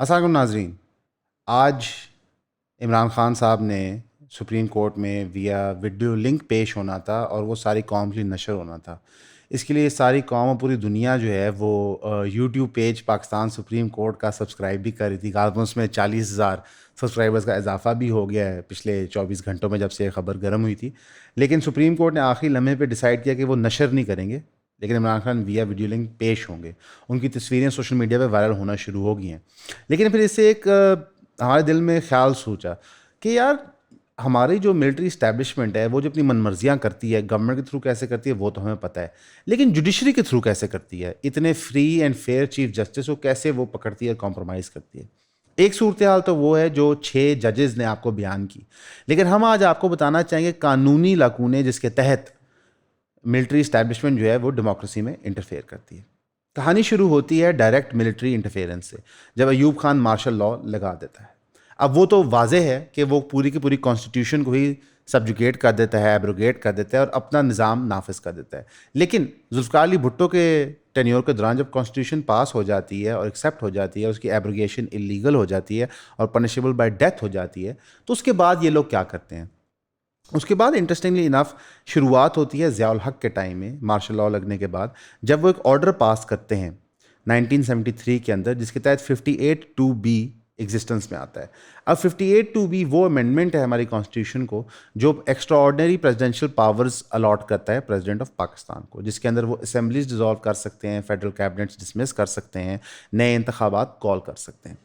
السلام علیکم ناظرین. آج عمران خان صاحب نے سپریم کورٹ میں ویا ویڈیو لنک پیش ہونا تھا اور وہ ساری قوم کے لیے نشر ہونا تھا. اس کے لیے ساری قوم اور پوری دنیا جو ہے وہ YouTube page Pakistan supreme court کا سبسکرائب بھی کر رہی تھی. غالباً اس میں 40,000 سبسکرائبرز کا اضافہ بھی ہو گیا ہے پچھلے 24 گھنٹوں میں جب سے یہ خبر گرم ہوئی تھی. لیکن سپریم کورٹ نے آخری لمحے پہ ڈیسائیڈ کیا کہ وہ نشر نہیں کریں گے، لیکن عمران خان ویا ویڈیو لنک پیش ہوں گے. ان کی تصویریں سوشل میڈیا پہ وائرل ہونا شروع ہو گئی ہیں. لیکن پھر اس سے ایک ہمارے دل میں خیال سوچا کہ یار ہماری جو ملٹری اسٹیبلشمنٹ ہے وہ جو اپنی من مرضیاں کرتی ہے، گورنمنٹ کے تھرو کیسے کرتی ہے وہ تو ہمیں پتہ ہے، لیکن جوڈیشری کے تھرو کیسے کرتی ہے؟ اتنے free and fair chief justice کو کیسے وہ پکڑتی ہے اور کمپرومائز کرتی ہے؟ ایک صورتحال تو وہ ہے جو 6 ججز نے آپ کو بیان کی، لیکن ہم آج آپ کو بتانا چاہیں گے قانونی لاکونے جس کے تحت ملٹری اسٹیبلشمنٹ جو ہے وہ ڈیموکریسی میں انٹرفیئر کرتی ہے. کہانی شروع ہوتی ہے ڈائریکٹ ملٹری انٹرفیئرنس سے، جب ایوب خان مارشل لاء لگا دیتا ہے. اب وہ تو واضح ہے کہ وہ پوری کی پوری کانسٹیٹیوشن کو ہی سبجوگیٹ کر دیتا ہے، ایبروگیٹ کر دیتا ہے اور اپنا نظام نافذ کر دیتا ہے. لیکن ذوالفقار علی بھٹو کے ٹینیور کے دوران جب کانسٹیٹیوشن پاس ہو جاتی ہے اور ایکسیپٹ ہو جاتی ہے، اس کی ایبروگیشن انلیگل ہو جاتی ہے اور پنشیبل بائی ڈیتھ ہو جاتی ہے، تو اس کے بعد یہ لوگ کیا کرتے ہیں؟ اس کے بعد انٹرسٹنگلی انف شروعات ہوتی ہے ضیاء الحق کے ٹائم میں، مارشل لاء لگنے کے بعد، جب وہ ایک آرڈر پاس کرتے ہیں 1973 کے اندر، جس کے تحت 58(2)B ایگزسٹنس میں آتا ہے. اب 58(2)B وہ امینڈمنٹ ہے ہماری کانسٹیٹیوشن کو جو extra ordinary presidential powers allot کرتا ہے پریزیڈنٹ آف پاکستان کو، جس کے اندر وہ اسمبلیز ڈیزالو کر سکتے ہیں، فیڈرل کیبنٹس ڈسمس کر سکتے ہیں، نئے انتخابات کال کر سکتے ہیں.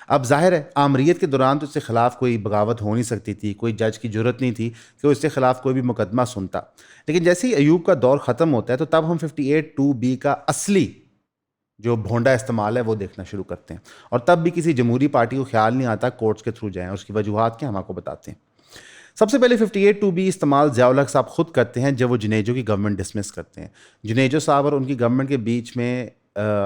اب ظاہر ہے آمریت کے دوران تو اس کے خلاف کوئی بغاوت ہو نہیں سکتی تھی، کوئی جج کی جرت نہیں تھی کہ وہ اس کے خلاف کوئی بھی مقدمہ سنتا. لیکن جیسے ہی ایوب کا دور ختم ہوتا ہے تو تب ہم 58(2)B کا اصلی جو بھونڈا استعمال ہے وہ دیکھنا شروع کرتے ہیں، اور تب بھی کسی جمہوری پارٹی کو خیال نہیں آتا کورٹس کے تھرو جائیں، اور اس کی وجوہات کیا ہم آپ کو بتاتے ہیں. سب سے پہلے 58(2)B استعمال ضیاء الحق صاحب خود کرتے ہیں جب وہ جنیجو کی گورنمنٹ ڈسمس کرتے ہیں. جنیجو صاحب اور ان کی گورنمنٹ کے بیچ میں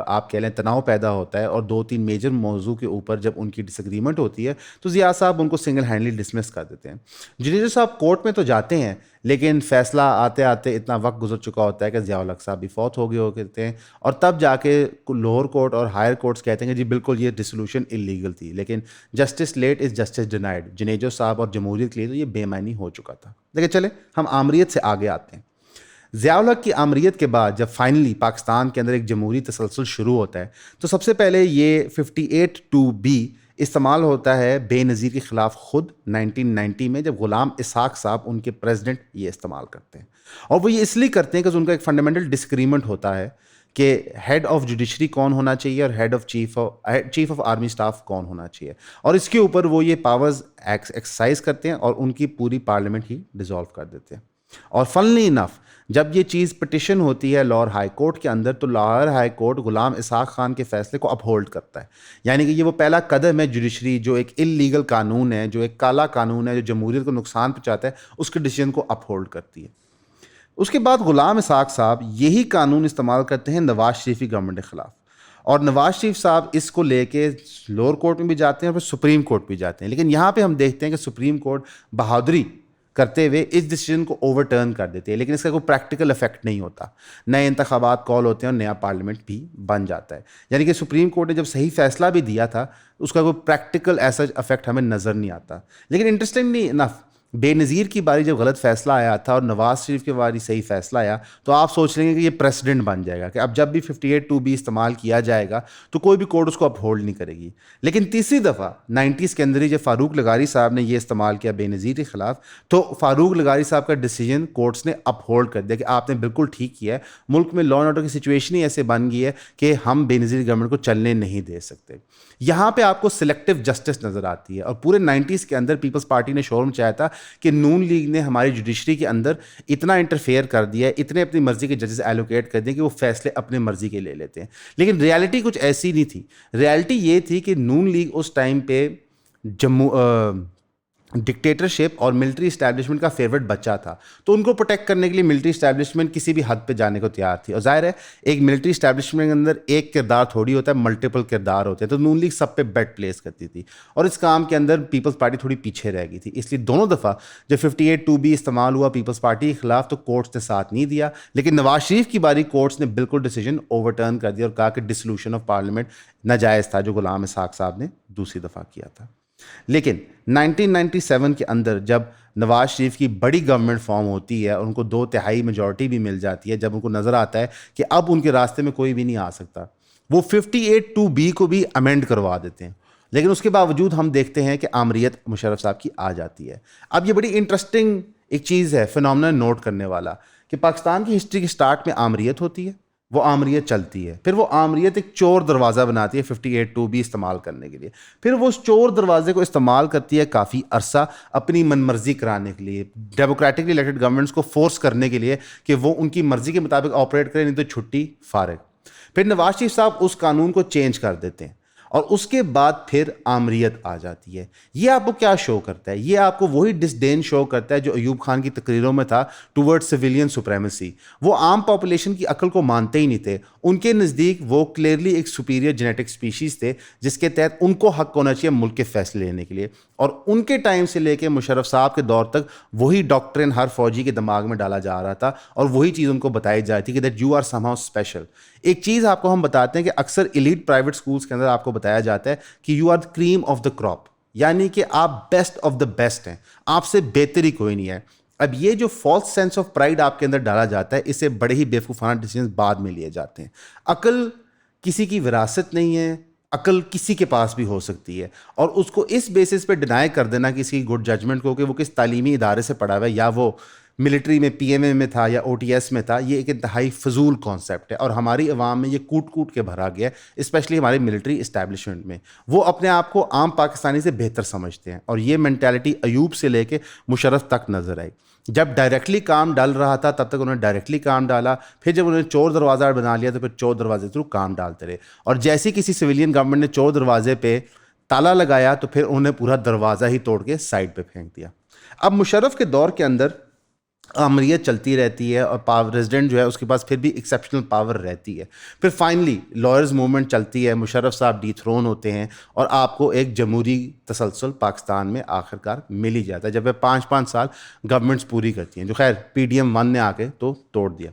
آپ کہہ لیں تناؤ پیدا ہوتا ہے، اور 2-3 میجر موضوع کے اوپر جب ان کی ڈس ایگریمنٹ ہوتی ہے تو ضیاء صاحب ان کو سنگل ہینڈلی ڈسمس کر دیتے ہیں. جنیجو صاحب کورٹ میں تو جاتے ہیں، لیکن فیصلہ آتے آتے اتنا وقت گزر چکا ہوتا ہے کہ ضیاء الحق صاحب بھی فوت ہو گئے ہوتے ہیں، اور تب جا کے لوور کورٹ اور ہائر کورٹس کہتے ہیں کہ جی بالکل یہ ڈسولوشن انلیگل تھی. لیکن justice late is justice denied, Junejo صاحب اور جمہوریت کے لیے تو یہ بے معنی ہو چکا تھا. لیکن چلے ہم آمریت سے آگے آتے ہیں. ضیاء الحق کی آمریت کے بعد جب فائنلی پاکستان کے اندر ایک جمہوری تسلسل شروع ہوتا ہے تو سب سے پہلے یہ 58(2)B استعمال ہوتا ہے بے نظیر کے خلاف خود 1990 میں، جب غلام اسحاق صاحب ان کے پریزیڈنٹ یہ استعمال کرتے ہیں. اور وہ یہ اس لیے کرتے ہیں کہ ان کا ایک فنڈامنٹل ڈس ایگریمنٹ ہوتا ہے کہ ہیڈ آف جوڈیشری کون ہونا چاہیے اور head of chief of army staff کون ہونا چاہیے، اور اس کے اوپر وہ یہ پاورز ایکسرسائز کرتے ہیں اور ان کی پوری پارلیمنٹ ہی ڈیزالو کر دیتے ہیں. اور فنلی انف جب یہ چیز پٹیشن ہوتی ہے لاہور ہائی کورٹ کے اندر تو لاہور ہائی کورٹ غلام اسحاق خان کے فیصلے کو اپہولڈ کرتا ہے. یعنی کہ یہ وہ پہلا قدم ہے جوڈیشری، جو ایک انلیگل قانون ہے، جو ایک کالا قانون ہے، جو جمہوریت کو نقصان پہنچاتا ہے، اس کے ڈیسیجن کو اپہولڈ کرتی ہے. اس کے بعد غلام اسحاق صاحب یہی قانون استعمال کرتے ہیں نواز شریف کی گورنمنٹ کے خلاف، اور نواز شریف صاحب اس کو لے کے لوور کورٹ میں بھی جاتے ہیں اور پھر سپریم کورٹ بھی جاتے ہیں. لیکن یہاں پہ ہم دیکھتے ہیں کہ سپریم کورٹ بہادری کرتے ہوئے اس ڈیسیجن کو اوور ٹرن کر دیتے ہیں، لیکن اس کا کوئی پریکٹیکل افیکٹ نہیں ہوتا. نئے انتخابات کال ہوتے ہیں اور نیا پارلیمنٹ بھی بن جاتا ہے. یعنی کہ سپریم کورٹ نے جب صحیح فیصلہ بھی دیا تھا اس کا کوئی پریکٹیکل ایسا افیکٹ ہمیں نظر نہیں آتا. لیکن انٹرسٹنگلی انف بے نظیر کی باری جب غلط فیصلہ آیا تھا اور نواز شریف کی باری صحیح فیصلہ آیا تو آپ سوچ لیں گے کہ یہ پریسیڈنٹ بن جائے گا کہ اب جب بھی 58(2)B استعمال کیا جائے گا تو کوئی بھی کورٹ اس کو اپہولڈ نہیں کرے گی. لیکن تیسری دفعہ 90s کے اندر ہی جب فاروق لغاری صاحب نے یہ استعمال کیا بے نظیر کے خلاف تو فاروق لغاری صاحب کا ڈیسیجن کورٹس نے اپہولڈ کر دیا کہ آپ نے بالکل ٹھیک کیا ہے. ملک میں لا اینڈ آرڈر کی سچویشن ہی ایسے بن گئی ہے کہ ہم بے نظیر گورنمنٹ کو چلنے نہیں دے سکتے. یہاں پہ آپ کو سلیکٹیو جسٹس نظر آتی ہے، اور پورے 90s کے اندر پیپلز پارٹی نے شور مچایا تھا کہ نون لیگ نے ہماری جوڈیشری کے اندر اتنا انٹرفیئر کر دیا ہے، اتنے اپنی مرضی کے ججز ایلوکیٹ کر دیں کہ وہ فیصلے اپنے مرضی کے لے لیتے ہیں. لیکن ریالٹی کچھ ایسی نہیں تھی. ریالٹی یہ تھی کہ نون لیگ اس ٹائم پہ ڈکٹیٹرشپ اور ملٹری اسٹیبلشمنٹ کا فیوریٹ بچہ تھا، تو ان کو پروٹیکٹ کرنے کے لیے ملٹری اسٹیبلشمنٹ کسی بھی حد پہ جانے کو تیار تھی. اور ظاہر ہے ایک ملٹری اسٹیبلشمنٹ کے اندر ایک کردار تھوڑی ہوتا ہے، ملٹیپل کردار ہوتے ہیں، تو نون لیگ سب پہ بیٹ پلیس کرتی تھی اور اس کام کے اندر پیپلز پارٹی تھوڑی پیچھے رہ گئی تھی. اس لیے دونوں دفعہ جب 58(2)B استعمال ہوا پیپلز پارٹی کے خلاف تو کورٹس نے ساتھ نہیں دیا، لیکن نواز شریف کی باری کورٹس نے بالکل ڈیسیجن اوور ٹرن کر دیا اور کہا کہ ڈسولوشن آف پارلیمنٹ ناجائز تھا جو غلام اسحاق صاحب نے دوسری دفعہ کیا تھا. لیکن 1997 کے اندر جب نواز شریف کی بڑی گورنمنٹ فارم ہوتی ہے اور ان کو 2/3 میجورٹی بھی مل جاتی ہے، جب ان کو نظر آتا ہے کہ اب ان کے راستے میں کوئی بھی نہیں آ سکتا، وہ 58(2)B کو بھی امینڈ کروا دیتے ہیں. لیکن اس کے باوجود ہم دیکھتے ہیں کہ آمریت مشرف صاحب کی آ جاتی ہے. اب یہ بڑی انٹرسٹنگ ایک چیز ہے، فنومنا نوٹ کرنے والا، کہ پاکستان کی ہسٹری کے سٹارٹ میں آمریت ہوتی ہے، وہ آمریت چلتی ہے، پھر وہ آمریت ایک چور دروازہ بناتی ہے 58(2)B استعمال کرنے کے لیے، پھر وہ اس چور دروازے کو استعمال کرتی ہے کافی عرصہ اپنی من مرضی کرانے کے لیے، ڈیموکریٹکلی الیکٹڈ گورنمنٹس کو فورس کرنے کے لیے کہ وہ ان کی مرضی کے مطابق آپریٹ کریں، نہیں تو چھٹی فارغ. پھر نواز شریف صاحب اس قانون کو چینج کر دیتے ہیں اور اس کے بعد پھر آمریت آ جاتی ہے. یہ آپ کو کیا شو کرتا ہے؟ یہ آپ کو وہی ڈسڈین شو کرتا ہے جو ایوب خان کی تقریروں میں تھا ٹورڈ سویلین سپریمیسی. وہ عام پاپولیشن کی عقل کو مانتے ہی نہیں تھے. ان کے نزدیک وہ کلیئرلی ایک سپیریئر جینیٹک اسپیشیز تھے جس کے تحت ان کو حق ہونا چاہیے ملک کے فیصلے لینے کے لیے. اور ان کے ٹائم سے لے کے مشرف صاحب کے دور تک وہی ڈاکٹرن ہر فوجی کے دماغ میں ڈالا جا رہا تھا اور وہی چیز ان کو بتائی جاتی تھی کہ that you are somehow special. ایک چیز آپ کو ہم بتاتے ہیں کہ اکثر ایلیٹ پرائیویٹ اسکولس کے اندر آپ کو بتایا جاتا ہے کہ you are the cream of the crop, یعنی کہ آپ بیسٹ آف دا بیسٹ ہیں، آپ سے بہتر ہی کوئی نہیں ہے. اب یہ جو فالس سینس آف پرائڈ آپ کے اندر ڈالا جاتا ہے، اس سے بڑے ہی بیوقوفانہ ڈیسیجنز بعد میں لیے جاتے ہیں. عقل کسی کی وراثت نہیں ہے، عقل کسی کے پاس بھی ہو سکتی ہے، اور اس کو اس بیسس پہ ڈینائی کر دینا کسی کی گڈ ججمنٹ کو کہ وہ کس تعلیمی ادارے سے پڑھا ہوا ہے، یا وہ ملٹری میں پی ایم اے میں تھا یا او ٹی ایس میں تھا، یہ ایک انتہائی فضول کانسیپٹ ہے اور ہماری عوام میں یہ کوٹ کوٹ کے بھرا گیا ہے، اسپیشلی ہمارے ملٹری اسٹیبلشمنٹ میں. وہ اپنے آپ کو عام پاکستانی سے بہتر سمجھتے ہیں اور یہ مینٹیلٹی ایوب سے لے کے مشرف تک نظر آئی. جب ڈائریکٹلی کام ڈال رہا تھا تب تک انہوں نے ڈائریکٹلی کام ڈالا، پھر جب انہوں نے چور دروازہ بنا لیا تو پھر چور دروازے تھرو کام ڈالتے رہے، اور جیسے کسی سویلین گورنمنٹ نے چور دروازے پہ تالا لگایا تو پھر انہوں نے پورا دروازہ ہی توڑ کے سائڈ پہ پھینک دیا. اب مشرف کے دور کے اندر آمریت چلتی رہتی ہے اور ریزیڈنٹ جو ہے اس کے پاس پھر بھی ایکسیپشنل پاور رہتی ہے. پھر فائنلی لائرز موومنٹ چلتی ہے، مشرف صاحب ڈی تھرون ہوتے ہیں اور آپ کو ایک جمہوری تسلسل پاکستان میں آخرکار مل ہی جاتا ہے جب وہ 5 سال گورنمنٹس پوری کرتی ہیں، جو خیر PDM-1 نے آ کے تو توڑ دیا.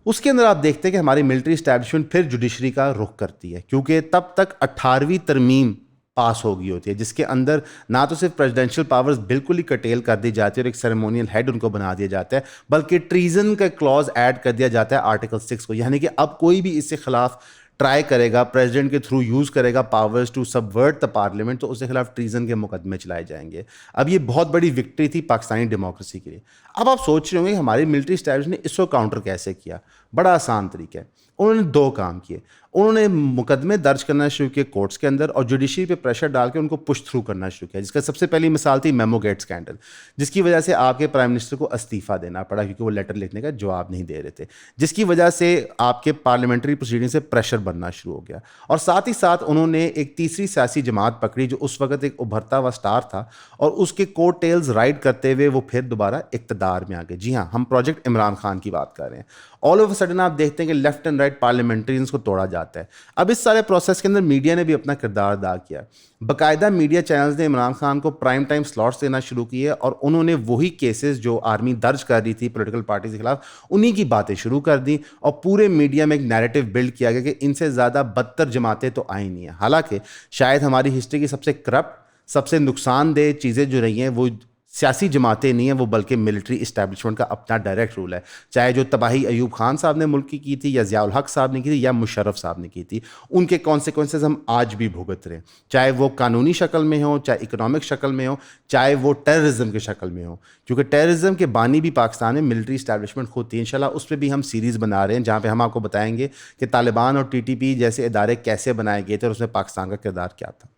اس کے اندر آپ دیکھتے ہیں کہ ہماری ملٹری اسٹیبلشمنٹ پھر جوڈیشری کا رخ کرتی ہے، کیونکہ تب تک 18ویں ترمیم پاس ہو گئی ہوتی ہے جس کے اندر نہ تو صرف پریزیڈینشیل پاورز بالکل ہی کٹیل کر دی جاتی ہے اور ایک سیریمونیل ہیڈ ان کو بنا دیا جاتا ہے، بلکہ ٹریزن کا کلوز ایڈ کر دیا جاتا ہے آرٹیکل 6 کو، یعنی کہ اب کوئی بھی اس کے خلاف ٹرائی کرے گا، پریزیڈنٹ کے تھرو یوز کرے گا پاورز ٹو سبورٹ دا پارلیمنٹ، تو اس کے خلاف ٹریزن کے مقدمے چلائے جائیں گے. اب یہ بہت بڑی وکٹری تھی پاکستانی ڈیموکریسی کے لیے. اب آپ سوچ رہے ہوں گے ہماری ملٹری اسٹیبلشمنٹ نے اس کو کاؤنٹر کیسے کیا؟ بڑا آسان طریقہ ہے. انہوں نے 2 کام کیے. انہوں نے مقدمے درج کرنا شروع کیے کورٹس کے اندر اور جوڈیشری پہ پریشر ڈال کے ان کو پش تھرو کرنا شروع کیا، جس کا سب سے پہلی مثال تھی میمو گیٹ اسکینڈل، جس کی وجہ سے آپ کے پرائم منسٹر کو استعفیٰ دینا پڑا کیونکہ وہ لیٹر لکھنے کا جواب نہیں دے رہے تھے، جس کی وجہ سے آپ کے پارلیمنٹری پروسیڈنگ سے پریشر بننا شروع ہو گیا. اور ساتھ ہی ساتھ انہوں نے ایک تیسری سیاسی جماعت پکڑی جو اس وقت ایک ابھرتا ہوا سٹار تھا اور اس کے کوٹ ٹیلز رائڈ کرتے ہوئے وہ پھر دوبارہ اقتدار میں آ گئے. جی ہاں، ہم پروجیکٹ عمران خان کی بات کر رہے ہیں. آل آف اے سڈن آپ دیکھتے ہیں کہ لیفٹ اینڈ رائٹ پارلیمنٹرینز کو توڑا جاتا ہے. اب اس سارے پروسیس کے اندر میڈیا نے بھی اپنا کردار ادا کیا. باقاعدہ میڈیا چینلز نے عمران خان کو پرائم ٹائم سلاٹس دینا شروع کیے اور انہوں نے وہی کیسز جو آرمی درج کر رہی تھی پولیٹیکل پارٹیز کے خلاف انہی کی باتیں شروع کر دیں اور پورے میڈیا میں ایک نیریٹو بلڈ کیا گیا کہ ان سے زیادہ بدتر جماعتیں تو آئی نہیں ہیں. حالانکہ شاید ہماری ہسٹری کی سب سے کرپٹ، سب سے نقصان دہ چیزیں جو رہی ہیں وہ سیاسی جماعتیں نہیں ہیں، وہ بلکہ ملٹری اسٹیبلشمنٹ کا اپنا ڈائریکٹ رول ہے. چاہے جو تباہی ایوب خان صاحب نے ملک کی تھی یا ضیاء الحق صاحب نے کی تھی یا مشرف صاحب نے کی تھی، ان کے کانسیکوینسز ہم آج بھی بھگت رہے ہیں، چاہے وہ قانونی شکل میں ہوں، چاہے اکنامک شکل میں ہوں، چاہے وہ ٹیررزم کی شکل میں ہوں. کیونکہ ٹیررزم کے بانی بھی پاکستان میں ملٹری اسٹیبلشمنٹ خود تھی. انشاءاللہ اس پہ بھی ہم سیریز بنا رہے ہیں جہاں پہ ہم آپ کو بتائیں گے کہ طالبان اور TTP جیسے ادارے کیسے بنائے گئے تھے اور اس میں پاکستان کا کردار کیا تھا.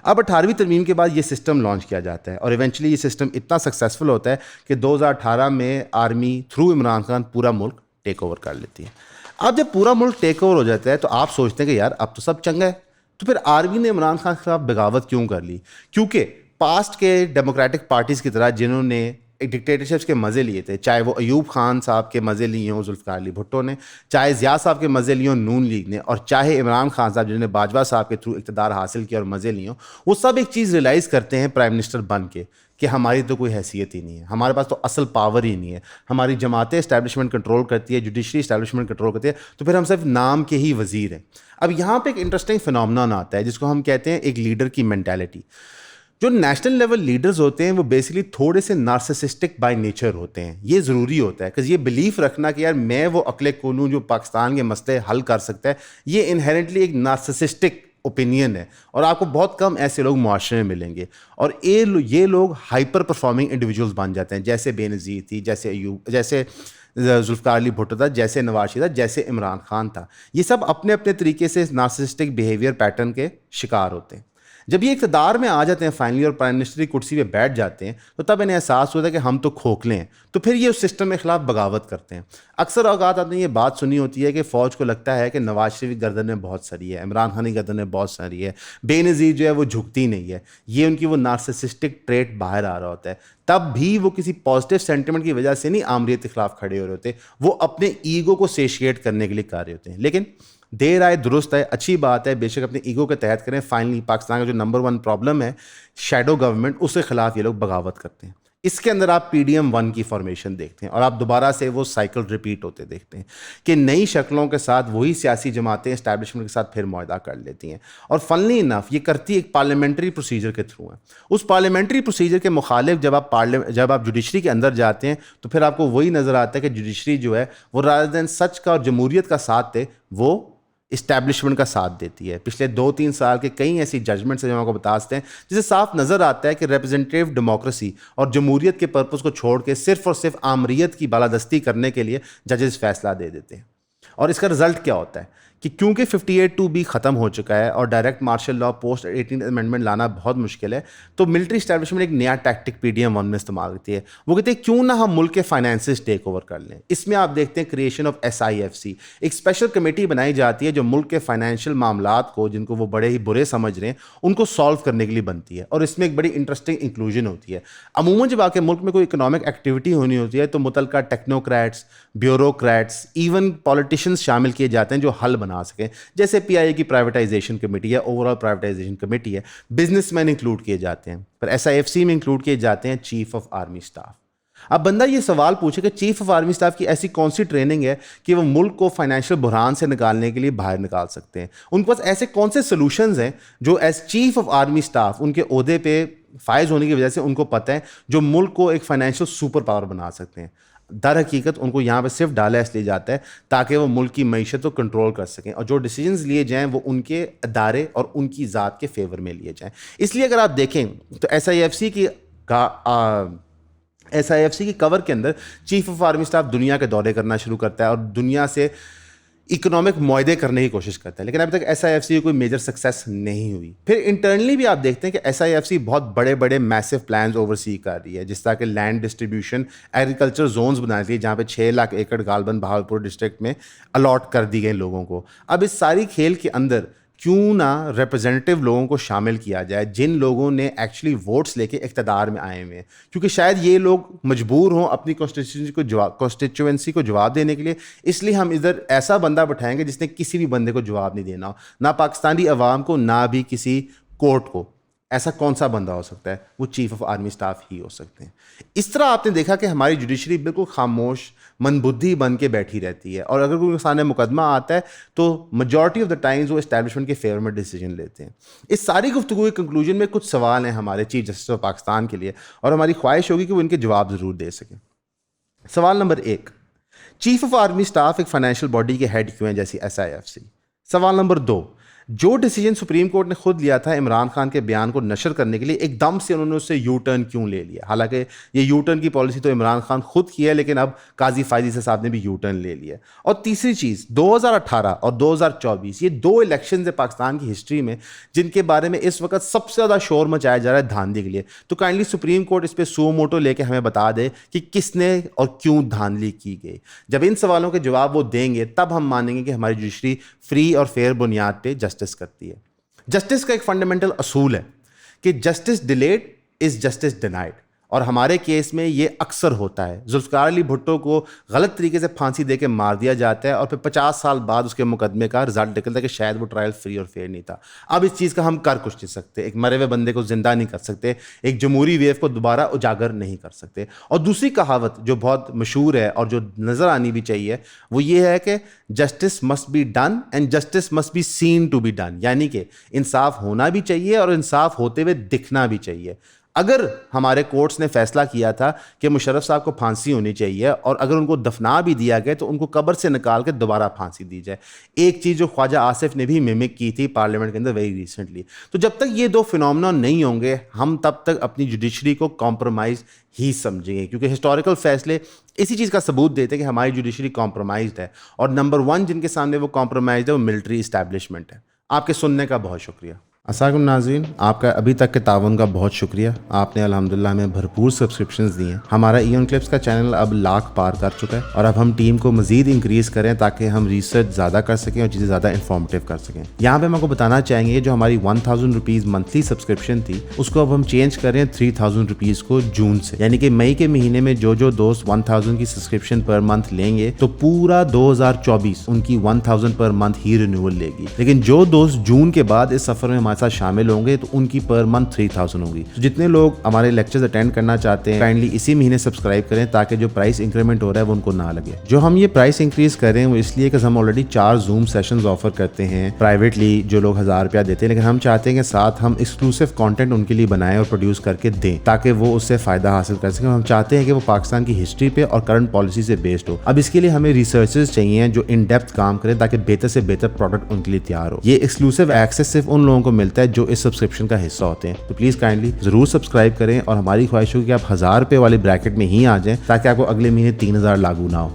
اب 18ویں ترمیم کے بعد یہ سسٹم لانچ کیا جاتا ہے اور ایونچولی یہ سسٹم اتنا سکسیزفل ہوتا ہے کہ 2018 میں آرمی تھرو عمران خان پورا ملک ٹیک اوور کر لیتی ہے. اب جب پورا ملک ٹیک اوور ہو جاتا ہے تو آپ سوچتے ہیں کہ یار اب تو سب چنگا ہے، تو پھر آرمی نے عمران خان کے خلاف بغاوت کیوں کر لی؟ کیونکہ پاسٹ کے ڈیموکریٹک پارٹیز کی طرح جنہوں نے ایک ڈکٹیٹرشپس کے مزے لیے تھے, چاہے وہ ایوب خان صاحب کے مزے لیے ہوں ذوالفقار علی بھٹو نے, چاہے ضیاء صاحب کے مزے لیے ہوں نون لیگ نے, اور چاہے عمران خان صاحب جنہوں نے باجوہ صاحب کے تھرو اقتدار حاصل کیا اور مزے لیے ہوں, وہ سب ایک چیز ریلائز کرتے ہیں پرائم منسٹر بن کے کہ ہماری تو کوئی حیثیت ہی نہیں ہے, ہمارے پاس تو اصل پاور ہی نہیں ہے, ہماری جماعتیں اسٹیبلشمنٹ کنٹرول کرتی ہے, جوڈیشری اسٹیبلشمنٹ کنٹرول کرتی ہے, تو پھر ہم صرف نام کے ہی وزیر ہیں. اب یہاں پہ ایک انٹرسٹنگ فنومنون آتا ہے جس کو ہم کہتے ہیں ایک لیڈر کی مینٹیلٹی. جو نیشنل لیول لیڈرز ہوتے ہیں وہ بیسیکلی تھوڑے سے نارسسسٹک بائی نیچر ہوتے ہیں. یہ ضروری ہوتا ہے کہ یہ بلیف رکھنا کہ یار میں وہ عقل کل ہوں جو پاکستان کے مسئلے حل کر سکتا ہے, یہ انہیرنٹلی ایک نارسسسٹک اوپینین ہے, اور آپ کو بہت کم ایسے لوگ معاشرے میں ملیں گے. اور یہ لوگ ہائپر پرفارمنگ انڈیویجولز بن جاتے ہیں, جیسے بے نظیر تھی, جیسے ذوالفقار علی بھٹو تھا, جیسے نواز شریف تھا, جیسے عمران خان تھا. یہ سب اپنے اپنے طریقے سے نارسسسٹک بیہیویئر پیٹرن کے شکار ہوتے ہیں. جب یہ اقتدار میں آ جاتے ہیں فائنلی اور پرائم منسٹر کی کرسی پہ بیٹھ جاتے ہیں, تو تب انہیں احساس ہوتا ہے کہ ہم تو کھوکھلے ہیں, تو پھر یہ اس سسٹم کے خلاف بغاوت کرتے ہیں. اکثر اوقات آپ نے یہ بات سنی ہوتی ہے کہ فوج کو لگتا ہے کہ نواز شریف کی گردن میں بہت سری ہے, عمران خان کی گردن میں بہت سری ہے, بے نظیر جو ہے وہ جھکتی نہیں ہے. یہ ان کی وہ نارسسسٹک ٹریٹ باہر آ رہا ہوتا ہے. تب بھی وہ کسی پازیٹیو سینٹیمنٹ کی وجہ سے نہیں آمریت کے خلاف کھڑے ہو رہے ہوتے, وہ اپنے ایگو کو سیشیٹ کرنے کے لیے کر رہے ہوتے ہیں. لیکن دیر آئے درست ہے, اچھی بات ہے, بے شک اپنے ایگو کے تحت کریں. فائنلی پاکستان کا جو نمبر 1 پرابلم ہے شیڈو گورنمنٹ, اس کے خلاف یہ لوگ بغاوت کرتے ہیں. اس کے اندر آپ پی ڈی ایم 1 کی فارمیشن دیکھتے ہیں اور آپ دوبارہ سے وہ سائیکل ریپیٹ ہوتے دیکھتے ہیں کہ نئی شکلوں کے ساتھ وہی سیاسی جماعتیں اسٹیبلشمنٹ کے ساتھ پھر معاہدہ کر لیتی ہیں. اور فنلی انف یہ کرتی ایک پارلیمنٹری پروسیجر کے تھرو ہے. اس پارلیمنٹری پروسیجر کے مخالف جب آپ جوڈیشری کے اندر جاتے ہیں تو پھر آپ کو وہی نظر آتا ہے کہ جوڈیشری جو ہے وہ رادر دین سچ کا اور جمہوریت کا ساتھ دے, وہ اسٹیبلشمنٹ کا ساتھ دیتی ہے. پچھلے 2-3 سال کے کئی ایسی ججمنٹس ہیں جو ہم کو بتاتے ہیں جسے صاف نظر آتا ہے کہ ریپرزنٹیو ڈیموکریسی اور جمہوریت کے پرپس کو چھوڑ کے صرف اور صرف آمریت کی بالادستی کرنے کے لیے ججز فیصلہ دے دیتے ہیں. اور اس کا رزلٹ کیا ہوتا ہے کہ کیونکہ 58(2) ختم ہو چکا ہے اور direct martial law post 18 amendment لانا بہت مشکل ہے, تو ملٹری اسٹیبلشمنٹ ایک نیا ٹیکٹک پی ڈی ایم 1 میں استعمال کرتی ہے. وہ کہتے ہیں کیوں نہ ہم ملک کے فائنانسز ٹیک اوور کر لیں. اس میں آپ دیکھتے ہیں کریشن آف SIFC, ایک اسپیشل کمیٹی بنائی جاتی ہے جو ملک کے فائنینشیل معاملات کو, جن کو وہ بڑے ہی برے سمجھ رہے ہیں, ان کو سالو کرنے کے لیے بنتی ہے. اور اس میں ایک بڑی انٹرسٹنگ انکلوژن ہوتی ہے. عموماً جب آپ کے ملک میں کوئی اکنامک ایکٹیویٹی ہونی ہوتی ہے تو متعلقہ ٹیکنوکریٹس, بیوروکریٹس, ایون پالیٹیشینس شامل کیے جاتے ہیں جو حل بنا سکیں. جیسے PIA کی پرائیویٹائزیشن کمیٹی ہے, اوور آل پرائیویٹائزیشن کمیٹی ہے, بزنس مین انکلوڈ کیے جاتے ہیں. پھر SIFC میں انکلوڈ کیے جاتے ہیں چیف آف آرمی اسٹاف. اب بندہ یہ سوال پوچھے کہ چیف آف آرمی اسٹاف کی ایسی کون سی ٹریننگ ہے کہ وہ ملک کو فائنینشیل بحران سے نکالنے کے لیے باہر نکال سکتے ہیں. ان کے پاس ایسے کون سے سولوشنز ہیں جو as chief of army staff ان کے عہدے پہ فائز ہونے کی وجہ سے ان کو پتہ ہے, جو ملک کو ایک فائنینشیل سپر پاور بنا سکتے ہیں. در حقیقت ان کو یہاں پہ صرف ڈالا اس لیے جاتا ہے تاکہ وہ ملک کی معیشت کو کنٹرول کر سکیں, اور جو ڈیسیجنز لیے جائیں وہ ان کے ادارے اور ان کی ذات کے فیور میں لیے جائیں. اس لیے اگر آپ دیکھیں تو SIFC کی کور کے اندر چیف آف آرمی اسٹاف دنیا کے دورے کرنا شروع کرتا ہے اور دنیا سے اکنامک معاہدے کرنے کی کوشش کرتا ہے. لیکن ابھی تک SIFC کی کوئی میجر سکسیس نہیں ہوئی. پھر انٹرنلی بھی آپ دیکھتے ہیں کہ SIFC بہت بڑے بڑے میسو پلانز اوورسی کر رہی ہے, جس طرح کہ لینڈ ڈسٹریبیوشن, ایگریکلچر زونز بنا دی ہے جہاں پہ 6 لاکھ ایکڑ غالباً بہاولپور ڈسٹرکٹ میں الاٹ کر دی گئے لوگوں کو. اب اس ساری کھیل کے اندر کیوں نہ ریپرزینٹیو لوگوں کو شامل کیا جائے جن لوگوں نے ایکچولی ووٹس لے کے اقتدار میں آئے ہوئے ہیں, کیونکہ شاید یہ لوگ مجبور ہوں اپنی کانسٹیچوئنسی کو جواب دینے کے لیے. اس لیے ہم ادھر ایسا بندہ بٹھائیں گے جس نے کسی بھی بندے کو جواب نہیں دینا ہو, نہ پاکستانی عوام کو نہ بھی کسی کورٹ کو. ایسا کون سا بندہ ہو سکتا ہے؟ وہ چیف آف آرمی اسٹاف ہی ہو سکتے ہیں. اس طرح آپ نے دیکھا کہ ہماری جوڈیشری بالکل خاموش منبدھی بن کے بیٹھی رہتی ہے, اور اگر کوئی سامنے مقدمہ آتا ہے تو میجورٹی آف دا ٹائمز وہ اسٹیبلشمنٹ کے فیور میں ڈیسیجن لیتے ہیں. اس ساری گفتگو کے کنکلوژن میں کچھ سوال ہیں ہمارے چیف جسٹس آف پاکستان کے لیے, اور ہماری خواہش ہوگی کہ وہ ان کے جواب ضرور دے سکیں. سوال number 1, chief of army staff ایک فائنینشیل باڈی کے ہیڈ کیوں ہیں جیسی SIFC؟ سوال نمبر 2, جو ڈیسیجن سپریم کورٹ نے خود لیا تھا عمران خان کے بیان کو نشر کرنے کے لیے, ایک دم سے انہوں نے اس سے یو ٹرن کیوں لے لیا؟ حالانکہ یہ یو ٹرن کی پالیسی تو عمران خان خود کی ہے, لیکن اب قاضی فائز صاحب نے بھی یو ٹرن لے لیا. اور تیسری چیز, 2018 اور 2024 یہ 2 الیکشنز ہیں پاکستان کی ہسٹری میں جن کے بارے میں اس وقت سب سے زیادہ شور مچایا جا رہا ہے دھاندلی کے لیے. تو کائنڈلی سپریم کورٹ اس پہ سو موٹو لے کے ہمیں بتا دے کہ کس نے اور کیوں دھاندلی کی گئی. جب ان سوالوں کے جواب وہ دیں گے تب ہم مانیں گے کہ ہماری جوڈیشری فری اور فیئر بنیاد پہ جسٹس کرتی ہے. جسٹس کا ایک فنڈامنٹل اصول ہے کہ justice delayed is justice denied. اور ہمارے کیس میں یہ اکثر ہوتا ہے. ذوالفقار علی بھٹو کو غلط طریقے سے پھانسی دے کے مار دیا جاتا ہے اور پھر 50 سال بعد اس کے مقدمے کا رزلٹ نکلتا ہے کہ شاید وہ ٹرائل فری اور فیئر نہیں تھا. اب اس چیز کا ہم کر کچھ نہیں سکتے. ایک مرے ہوئے بندے کو زندہ نہیں کر سکتے, ایک جمہوری ویو کو دوبارہ اجاگر نہیں کر سکتے. اور دوسری کہاوت جو بہت مشہور ہے اور جو نظر آنی بھی چاہیے وہ یہ ہے کہ justice must be done and justice must be seen to be done, یعنی کہ انصاف ہونا بھی چاہیے اور انصاف ہوتے ہوئے دکھنا بھی چاہیے. اگر ہمارے کورٹس نے فیصلہ کیا تھا کہ مشرف صاحب کو پھانسی ہونی چاہیے اور اگر ان کو دفنا بھی دیا گیا تو ان کو قبر سے نکال کے دوبارہ پھانسی دی جائے. ایک چیز جو خواجہ آصف نے بھی ممک کی تھی پارلیمنٹ کے اندر ویری ریسنٹلی. تو جب تک یہ دو فینومنا نہیں ہوں گے ہم تب تک اپنی جوڈیشری کو کمپرومائز ہی سمجھیں گے, کیونکہ ہسٹوریکل فیصلے اسی چیز کا ثبوت دیتے ہیں کہ ہماری جوڈیشری کمپرومائزڈ ہے. اور نمبر 1 جن کے سامنے وہ کمپرومائزڈ ہے وہ ملٹری اسٹیبلشمنٹ ہے. آپ کے سننے کا بہت شکریہ. السلام علیکم ناظرین, آپ کا ابھی تک کے تعاون کا بہت شکریہ. آپ نے الحمدللہ ہمیں بھرپور سبسکرپشنز دی ہیں. ہمارا ایون کلپس کا چینل اب 1,00,000 پار کر چکا ہے اور اب ہم ٹیم کو مزید انکریز کریں تاکہ ہم ریسرچ زیادہ کر سکیں اور چیزیں زیادہ انفارمیٹیو کر سکیں. یہاں پہ ہم آپ کو بتانا چاہیں گے جو ہماری 1,000 روپیز منتھلی سبسکرپشن تھی اس کو اب ہم چینج کریں 3,000 روپیز کو جون سے, یعنی کہ مئی کے مہینے میں جو دوست 1,000 کی سبسکرپشن پر منتھ لیں گے تو پورا 2024 ان کی 1,000 پر منتھ ہی رینیول لے گی. لیکن جو دوست جون کے بعد اس سفر میں ہمارے ساتھ شامل ہوں گے تو ان کی پر منتھ 3,000 ہوگی. جتنے لوگ ہمارے لیکچرز اٹینڈ کرنا چاہتے ہیں کائنڈلی اسی مہینے سبسکرائب کریں تاکہ جو پرائس انکریمنٹ ہو رہا ہے وہ ان کو نہ لگے. جو ہم یہ پرائس انکریز کریں وہ اس لیے کہ ہم آلریڈی 4 زوم سیشنز آفر کرتے ہیں پرائیویٹلی جو لوگ 1,000 روپیہ دیتے ہیں, لیکن ہم چاہتے ہیں کہ ساتھ ہم ایکسکلوسیو کانٹینٹ ان کے لیے بنائیں اور پروڈیوس کر کے دیں تاکہ وہ اس سے فائدہ حاصل کر سکیں. ہم چاہتے ہیں کہ وہ پاکستان کی ہسٹری پہ اور کرنٹ پالیسی سے بیسڈ ہو. اب اس کے لیے ہمیں ریسرچرز چاہیے جو ان ڈیپتھ کام کریں تاکہ بہتر سے بہتر پروڈکٹ ان کے لیے تیار ہو. یہ ایکسکلوسیو ایکسیس صرف ان لوگوں کو ملتا ہے جو اس سبسکرپشن کا حصہ ہوتے ہیں. تو پلیز کائنڈلی ضرور سبسکرائب کریں اور ہماری خواہش ہوگی کہ آپ 1,000 روپے والے بریکٹ میں ہی آ جائیں تاکہ آپ کو اگلے مہینے 3,000 لاگو نہ ہو.